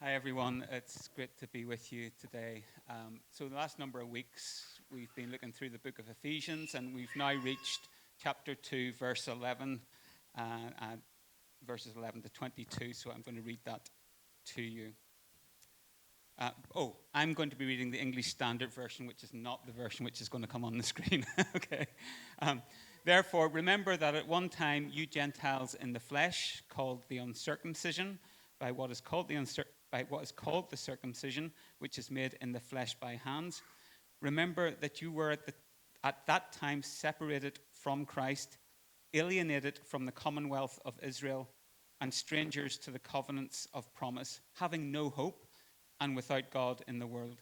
Hi, everyone. It's great to be with you today. So, the last number of weeks, we've been looking through the book of Ephesians, and we've now reached chapter 2, verse 11, and verses 11 to 22. So, I'm going to read that to you. I'm going to be reading the English Standard Version, which is not the version which is going to come on the screen. Okay. Therefore, remember that at one time you Gentiles in the flesh, called the uncircumcision, by what is called the circumcision, which is made in the flesh by hands. Remember that you were at that time separated from Christ, alienated from the commonwealth of Israel, and strangers to the covenants of promise, having no hope and without God in the world.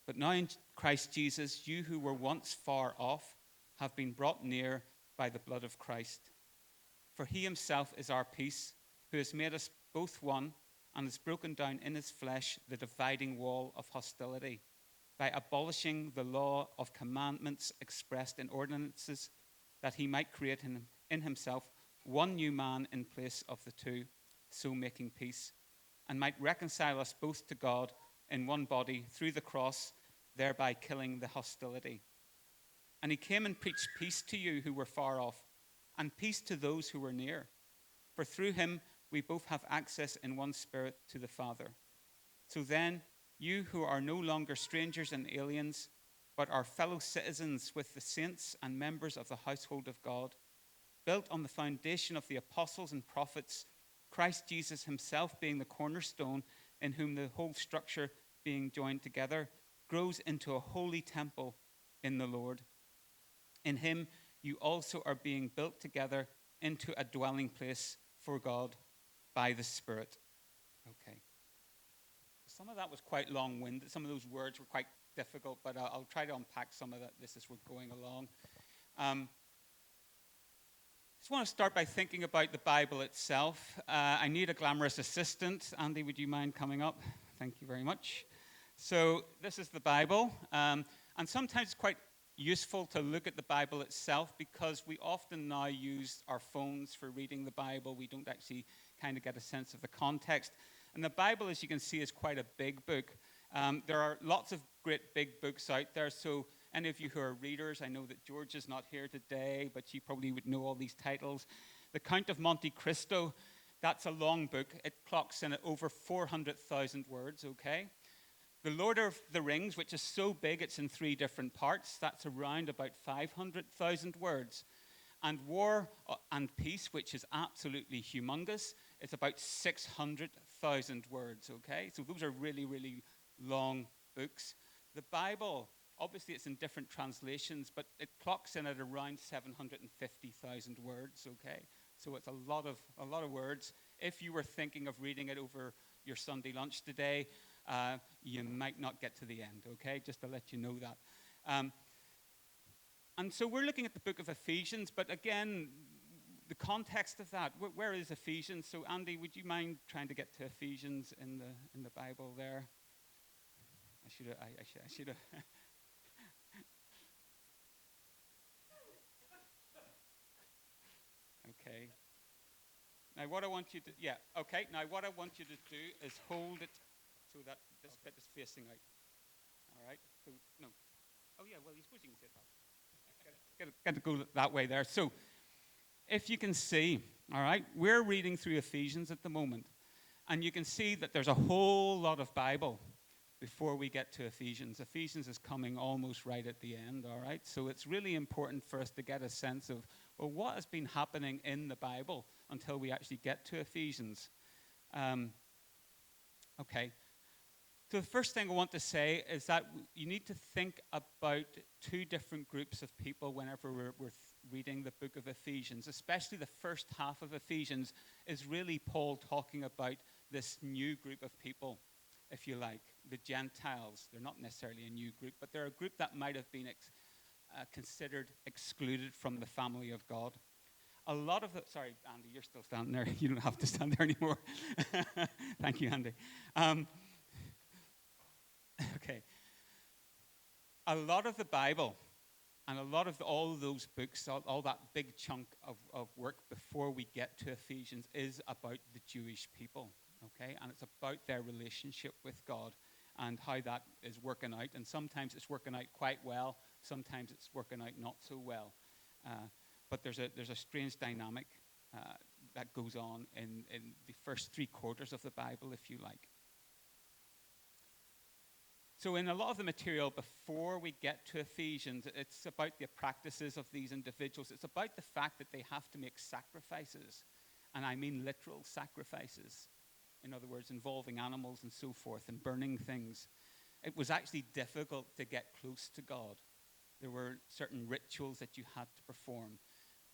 But now in Christ Jesus, you who were once far off have been brought near by the blood of Christ. For he himself is our peace, who has made us both one and has broken down in his flesh the dividing wall of hostility by abolishing the law of commandments expressed in ordinances, that he might create in himself one new man in place of the two, so making peace, and might reconcile us both to God in one body through the cross, thereby killing the hostility. And he came and preached peace to you who were far off, and peace to those who were near. For through him we both have access in one spirit to the Father. So then, you who are no longer strangers and aliens, but are fellow citizens with the saints and members of the household of God, built on the foundation of the apostles and prophets, Christ Jesus himself being the cornerstone, in whom the whole structure being joined together grows into a holy temple in the Lord. In him you also are being built together into a dwelling place for God by the Spirit. Okay. Some of that was quite long-winded. Some of those words were quite difficult, but I'll try to unpack some of that this as we're going along. Just want to start by thinking about the Bible itself. I need a glamorous assistant. Andy, would you mind coming up? Thank you very much. So this is the Bible, and sometimes it's quite useful to look at the Bible itself, because we often now use our phones for reading the Bible. We don't actually kind of get a sense of the context. And the Bible, as you can see, is quite a big book. There are lots of great big books out there. So any of you who are readers, I know that George is not here today, but she probably would know all these titles. The Count of Monte Cristo, that's a long book. It clocks in at over 400,000 words, okay? The Lord of the Rings, which is so big it's in 3 different parts, that's around about 500,000 words. And War and Peace, which is absolutely humongous, it's about 600,000 words, okay? So those are really, really long books. The Bible, obviously it's in different translations, but it clocks in at around 750,000 words, okay? So it's a lot of words. If you were thinking of reading it over your Sunday lunch today, you might not get to the end, okay? Just to let you know that. And so we're looking at the book of Ephesians, but again, the context of that, where is Ephesians? So Andy, would you mind trying to get to Ephesians in the Bible there? I should have. Okay. Now what I want you to do is hold it so that this bit is facing out. All right. So no. Oh yeah. Well, you suppose you can say that. Got to go that way there. So, if you can see, all right, we're reading through Ephesians at the moment, and you can see that there's a whole lot of Bible before we get to Ephesians. Ephesians is coming almost right at the end, all right? So it's really important for us to get a sense of, well, what has been happening in the Bible until we actually get to Ephesians. Okay. So the first thing I want to say is that you need to think about 2 different groups of people whenever we're reading the book of Ephesians. Especially the first half of Ephesians is really Paul talking about this new group of people, if you like, the Gentiles. They're not necessarily a new group, but they're a group that might have been considered excluded from the family of God. A lot of sorry, Andy, you're still standing there. You don't have to stand there anymore. Thank you, Andy. Okay. A lot of the Bible and a lot of all of those books, all that big chunk of work before we get to Ephesians is about the Jewish people, okay? And it's about their relationship with God and how that is working out. And sometimes it's working out quite well. Sometimes it's working out not so well. But there's a strange dynamic that goes on in the first three quarters of the Bible, if you like. So in a lot of the material before we get to Ephesians, it's about the practices of these individuals. It's about the fact that they have to make sacrifices, and I mean literal sacrifices. In other words, involving animals and so forth, and burning things. It was actually difficult to get close to God. There were certain rituals that you had to perform.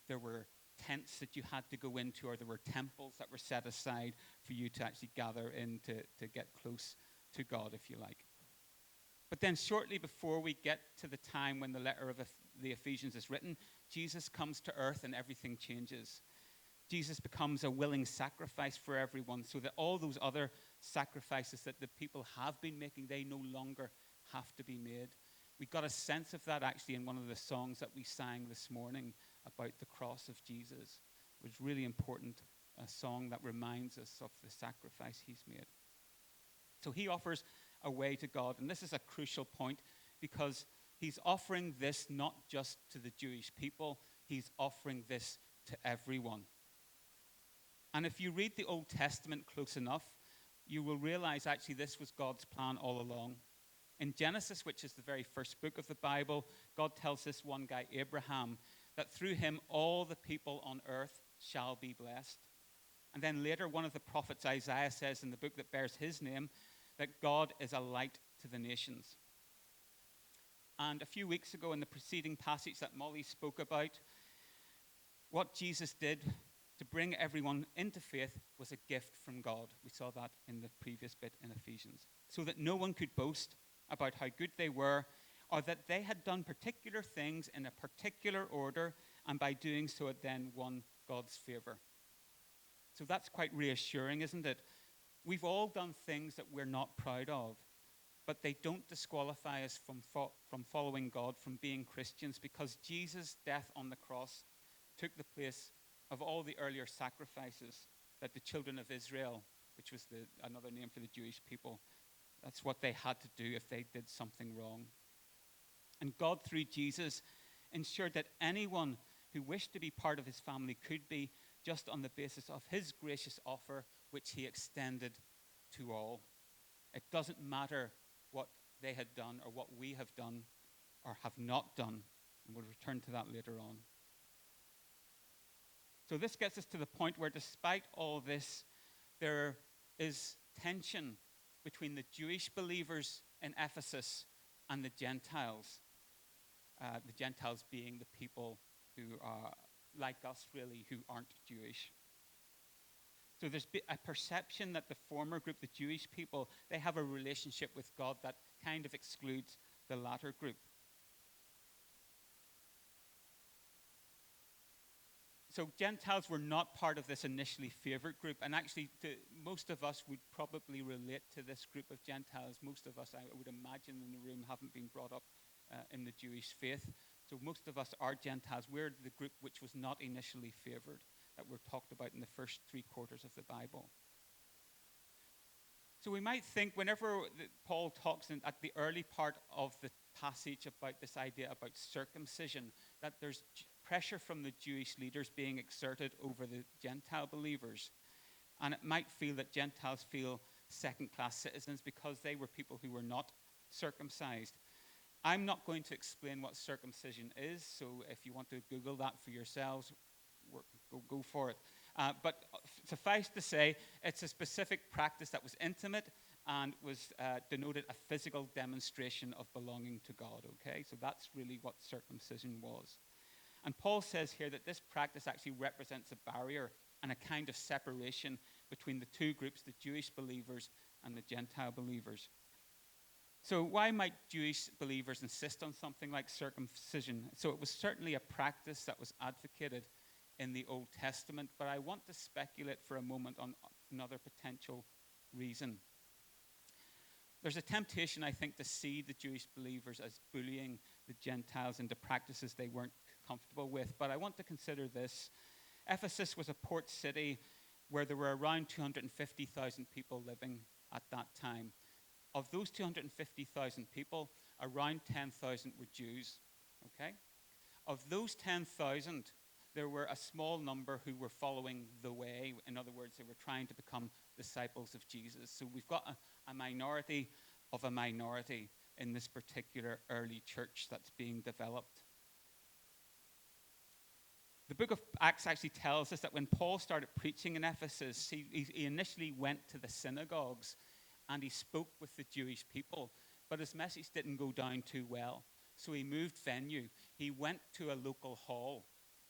There were tents that you had to go into, or there were temples that were set aside for you to actually gather in to get close to God, if you like. But then shortly before we get to the time when the letter of the Ephesians is written, Jesus comes to earth and everything changes. Jesus becomes a willing sacrifice for everyone, so that all those other sacrifices that the people have been making, they no longer have to be made. We got a sense of that actually in one of the songs that we sang this morning about the cross of Jesus. It was really important, a song that reminds us of the sacrifice he's made. So he offers a way to God, and this is a crucial point because he's offering this not just to the Jewish people, he's offering this to everyone. And if you read the Old Testament close enough, you will realize actually this was God's plan all along. In Genesis, which is the very first book of the Bible, God tells this one guy, Abraham, that through him all the people on earth shall be blessed. And then later, one of the prophets, Isaiah, says in the book that bears his name, that God is a light to the nations. And a few weeks ago in the preceding passage that Molly spoke about, what Jesus did to bring everyone into faith was a gift from God. We saw that in the previous bit in Ephesians. So that no one could boast about how good they were, or that they had done particular things in a particular order, and by doing so it then won God's favor. So that's quite reassuring, isn't it? We've all done things that we're not proud of, but they don't disqualify us from following God, from being Christians, because Jesus' death on the cross took the place of all the earlier sacrifices that the children of Israel, which was another name for the Jewish people, that's what they had to do if they did something wrong. And God, through Jesus, ensured that anyone who wished to be part of his family could be, just on the basis of his gracious offer, which he extended to all. It doesn't matter what they had done or what we have done or have not done. And we'll return to that later on. So this gets us to the point where despite all this, there is tension between the Jewish believers in Ephesus and the Gentiles being the people who are like us, really, who aren't Jewish. So there's a perception that the former group, the Jewish people, they have a relationship with God that kind of excludes the latter group. So Gentiles were not part of this initially favored group, and actually most of us would probably relate to this group of Gentiles. Most of us, I would imagine, in the room haven't been brought up in the Jewish faith. So most of us are Gentiles. We're the group which was not initially favored, that were talked about in the first three quarters of the Bible. So we might think whenever Paul talks at the early part of the passage about this idea about circumcision, that there's pressure from the Jewish leaders being exerted over the Gentile believers. And it might feel that Gentiles feel second-class citizens because they were people who were not circumcised. I'm not going to explain what circumcision is, so if you want to Google that for yourselves, go for it. But suffice to say, it's a specific practice that was intimate and was denoted a physical demonstration of belonging to God, okay? So that's really what circumcision was. And Paul says here that this practice actually represents a barrier and a kind of separation between the two groups, the Jewish believers and the Gentile believers. So why might Jewish believers insist on something like circumcision? So it was certainly a practice that was advocated in the Old Testament, but I want to speculate for a moment on another potential reason. There's a temptation, I think, to see the Jewish believers as bullying the Gentiles into practices they weren't comfortable with, but I want to consider this. Ephesus was a port city. where there were around 250,000 people living at that time. Of those 250,000 people, around 10,000 were Jews. Okay? Of those 10,000, there were a small number who were following the way. In other words, they were trying to become disciples of Jesus. So we've got a minority of a minority in this particular early church that's being developed. The book of Acts actually tells us that when Paul started preaching in Ephesus, he initially went to the synagogues and he spoke with the Jewish people, but his message didn't go down too well. So he moved venue. He went to a local hall.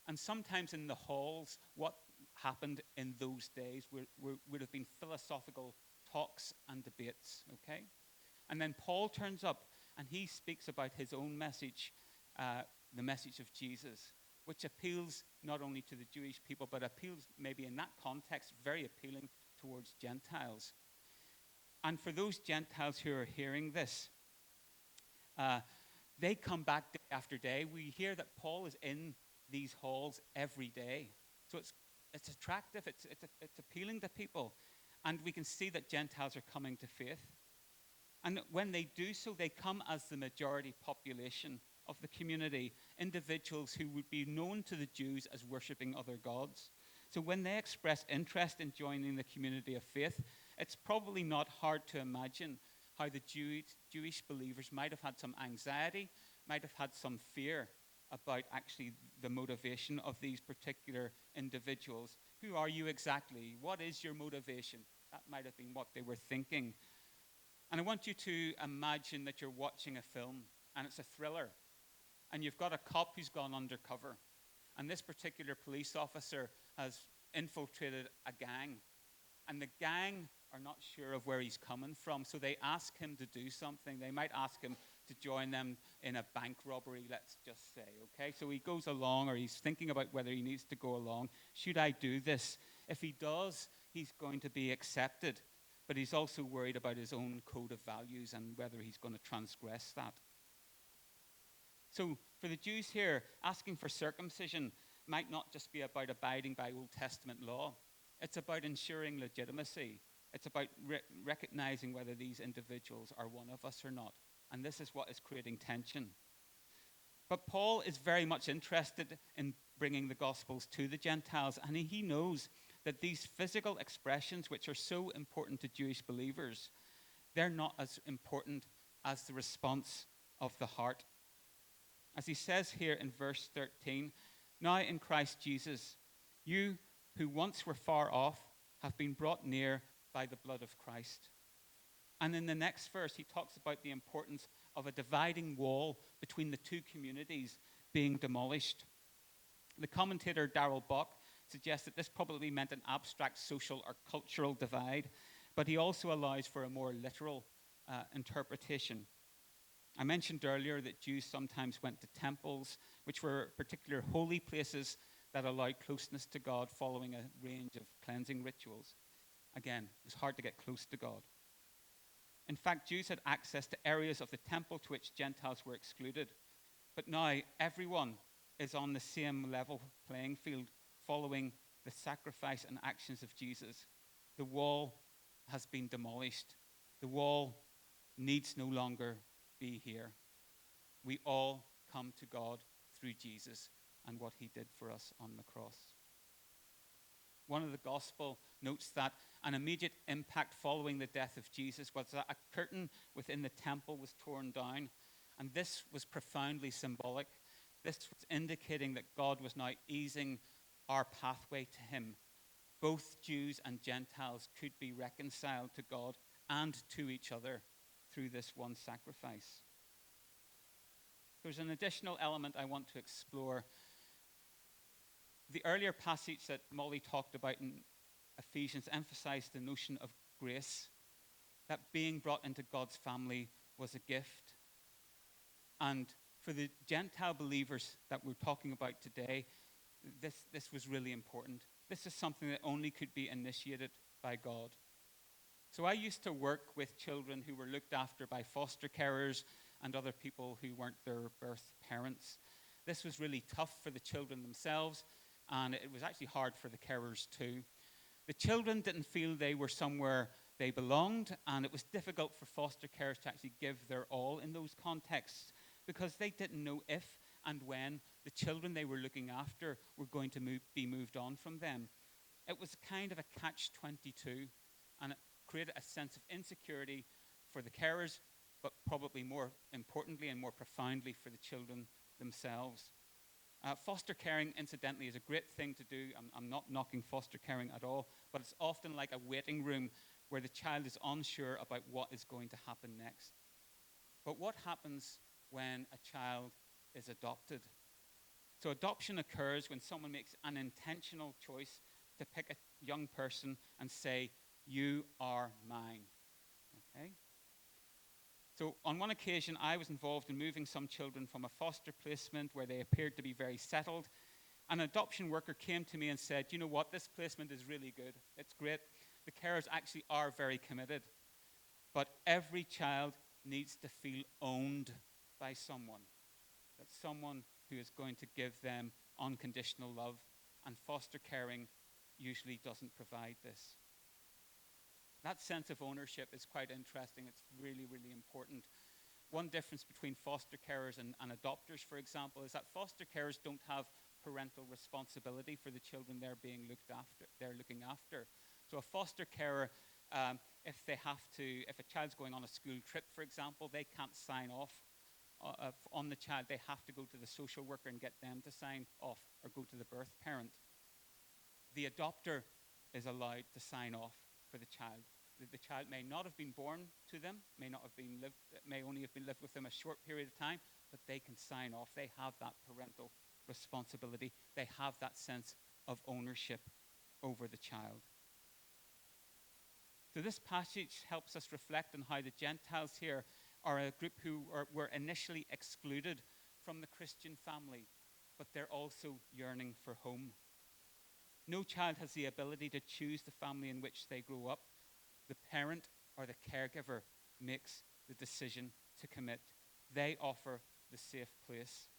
And sometimes in the halls, what happened in those days would have been philosophical talks and debates, okay? And then Paul turns up and he speaks about his own message, the message of Jesus, which appeals not only to the Jewish people, but appeals maybe in that context, very appealing towards Gentiles. And for those Gentiles who are hearing this, they come back day after day. We hear that Paul is in these halls every day. So it's attractive, it's appealing to people. And we can see that Gentiles are coming to faith. And when they do so, they come as the majority population of the community, individuals who would be known to the Jews as worshipping other gods. So when they express interest in joining the community of faith, it's probably not hard to imagine how the Jewish believers might have had some anxiety, might have had some fear about actually the motivation of these particular individuals. Who are you exactly? What is your motivation? That might have been what they were thinking. And I want you to imagine that you're watching a film, and it's a thriller, and you've got a cop who's gone undercover, and this particular police officer has infiltrated a gang, and the gang are not sure of where he's coming from, so they ask him to do something. They might ask him to join them in a bank robbery, let's just say, okay? So he goes along, or he's thinking about whether he needs to go along. Should I do this? If he does, he's going to be accepted, but he's also worried about his own code of values and whether he's going to transgress that. So for the Jews here, asking for circumcision might not just be about abiding by Old Testament law. It's about ensuring legitimacy. It's about recognizing whether these individuals are one of us or not. And this is what is creating tension. But Paul is very much interested in bringing the Gospels to the Gentiles, and he knows that these physical expressions, which are so important to Jewish believers, they're not as important as the response of the heart. As he says here in verse 13, now in Christ Jesus, you who once were far off have been brought near by the blood of Christ. And in the next verse, he talks about the importance of a dividing wall between the two communities being demolished. The commentator Darrell Bock suggests that this probably meant an abstract social or cultural divide, but he also allows for a more literal interpretation. I mentioned earlier that Jews sometimes went to temples, which were particular holy places that allowed closeness to God following a range of cleansing rituals. Again, it's hard to get close to God. In fact, Jews had access to areas of the temple to which Gentiles were excluded. But now everyone is on the same level playing field following the sacrifice and actions of Jesus. The wall has been demolished. The wall needs no longer be here. We all come to God through Jesus and what he did for us on the cross. One of the gospel notes that an immediate impact following the death of Jesus was that a curtain within the temple was torn down, and this was profoundly symbolic. This was indicating that God was now easing our pathway to him. Both Jews and Gentiles could be reconciled to God and to each other through this one sacrifice. There's an additional element I want to explore. The earlier passage that Molly talked about in Ephesians emphasized the notion of grace, that being brought into God's family was a gift. And for the Gentile believers that we're talking about today, this was really important. This is something that only could be initiated by God. So I used to work with children who were looked after by foster carers and other people who weren't their birth parents. This was really tough for the children themselves, and it was actually hard for the carers too. The children didn't feel they were somewhere they belonged, and it was difficult for foster carers to actually give their all in those contexts because they didn't know if and when the children they were looking after were going to be moved on from them. It was kind of a catch-22, and it created a sense of insecurity for the carers, but probably more importantly and more profoundly for the children themselves. Foster caring, incidentally, is a great thing to do. I'm not knocking foster caring at all, but it's often like a waiting room where the child is unsure about what is going to happen next. But what happens when a child is adopted? So adoption occurs when someone makes an intentional choice to pick a young person and say, "You are mine." Okay? So on one occasion, I was involved in moving some children from a foster placement where they appeared to be very settled. An adoption worker came to me and said, "You know what, this placement is really good. It's great. The carers actually are very committed. But every child needs to feel owned by someone. That someone who is going to give them unconditional love. And foster caring usually doesn't provide this." That sense of ownership is quite interesting. It's really, really important. One difference between foster carers and adopters, for example, is that foster carers don't have parental responsibility for the children they're looking after. So a foster carer, if a child's going on a school trip, for example, they can't sign off on the child. They have to go to the social worker and get them to sign off, or go to the birth parent. The adopter is allowed to sign off for the child. The child may not have been born to them, may only have been lived with them a short period of time, but they can sign off. They have that parental responsibility. They have that sense of ownership over the child. So this passage helps us reflect on how the Gentiles here are a group who were initially excluded from the Christian family, but they're also yearning for home. No child has the ability to choose the family in which they grow up. The parent or the caregiver makes the decision to commit. They offer the safe place.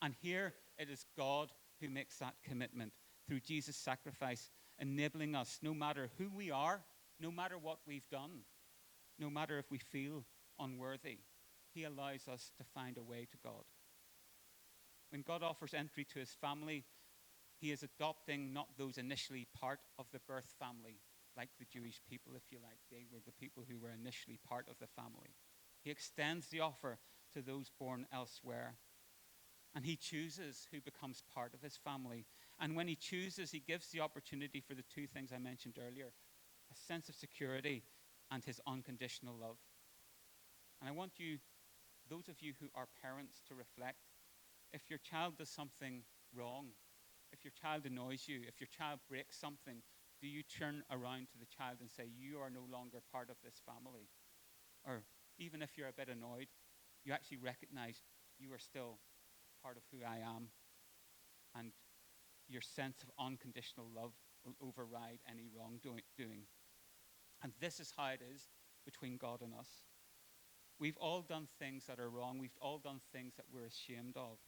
And here it is God who makes that commitment through Jesus' sacrifice, enabling us, no matter who we are, no matter what we've done, no matter if we feel unworthy, he allows us to find a way to God. When God offers entry to his family, he is adopting not those initially part of the birth family, like the Jewish people, if you like. They were the people who were initially part of the family. He extends the offer to those born elsewhere. And he chooses who becomes part of his family. And when he chooses, he gives the opportunity for the two things I mentioned earlier: a sense of security and his unconditional love. And I want you, those of you who are parents, to reflect. If your child does something wrong, if your child annoys you, if your child breaks something, do you turn around to the child and say, "You are no longer part of this family"? Or even if you're a bit annoyed, you actually recognize you are still part of who I am, and your sense of unconditional love will override any wrongdoing. And this is how it is between God and us. We've all done things that are wrong. We've all done things that we're ashamed of.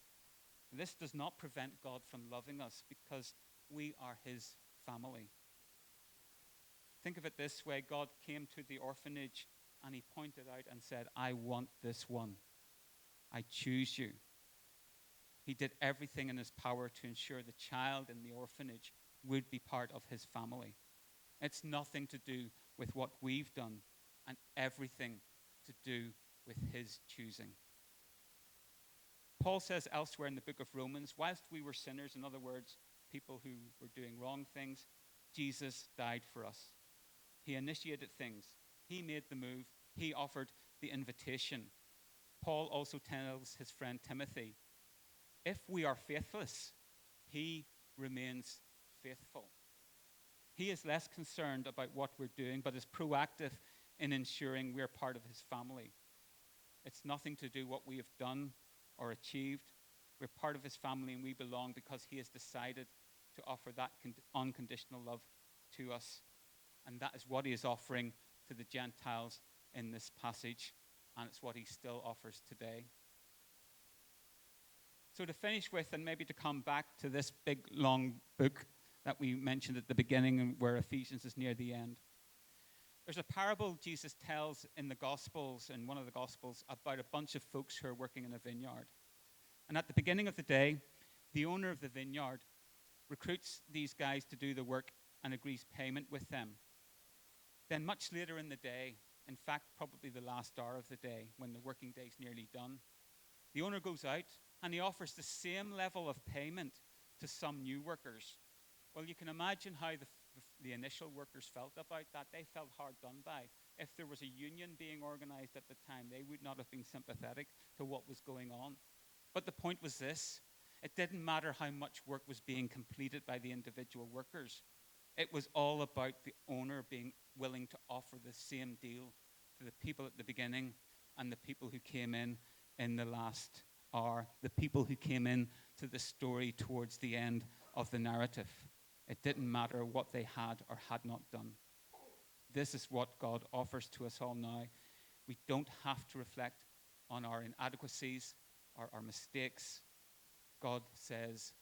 This does not prevent God from loving us, because we are his family. Think of it this way: God came to the orphanage and he pointed out and said, "I want this one. I choose you." He did everything in his power to ensure the child in the orphanage would be part of his family. It's nothing to do with what we've done, and everything to do with his choosing. Paul says elsewhere in the book of Romans, whilst we were sinners, in other words, people who were doing wrong things, Jesus died for us. He initiated things. He made the move. He offered the invitation. Paul also tells his friend Timothy, if we are faithless, he remains faithful. He is less concerned about what we're doing, but is proactive in ensuring we're part of his family. It's nothing to do what we have done or achieved. We're part of his family, and we belong because he has decided to offer that unconditional love to us. And that is what he is offering to the Gentiles in this passage, and it's what he still offers today. So to finish with, and maybe to come back to this big, long book that we mentioned at the beginning, and where Ephesians is near the end. There's a parable Jesus tells in the Gospels, in one of the Gospels, about a bunch of folks who are working in a vineyard. And at the beginning of the day, the owner of the vineyard recruits these guys to do the work and agrees payment with them. Then much later in the day, in fact, probably the last hour of the day, when the working day's nearly done, the owner goes out and he offers the same level of payment to some new workers. Well, you can imagine how the initial workers felt about that. They felt hard done by. If there was a union being organized at the time, they would not have been sympathetic to what was going on. But the point was this: it didn't matter how much work was being completed by the individual workers. It was all about the owner being willing to offer the same deal to the people at the beginning and the people who came in the last hour, the people who came in to the story towards the end of the narrative. It didn't matter what they had or had not done. This is what God offers to us all now. We don't have to reflect on our inadequacies or our mistakes. God says,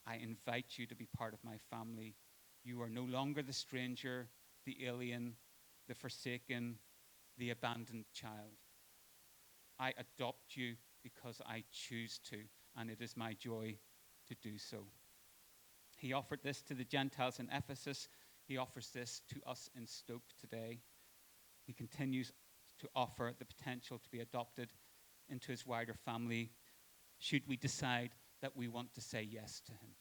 I invite you to be part of my family. You are no longer the stranger, the alien, the forsaken, the abandoned child. I adopt you because I choose to, and it is my joy to do so. He offered this to the Gentiles in Ephesus. He offers this to us in Stoke today. He continues to offer the potential to be adopted into his wider family, should we decide that we want to say yes to him.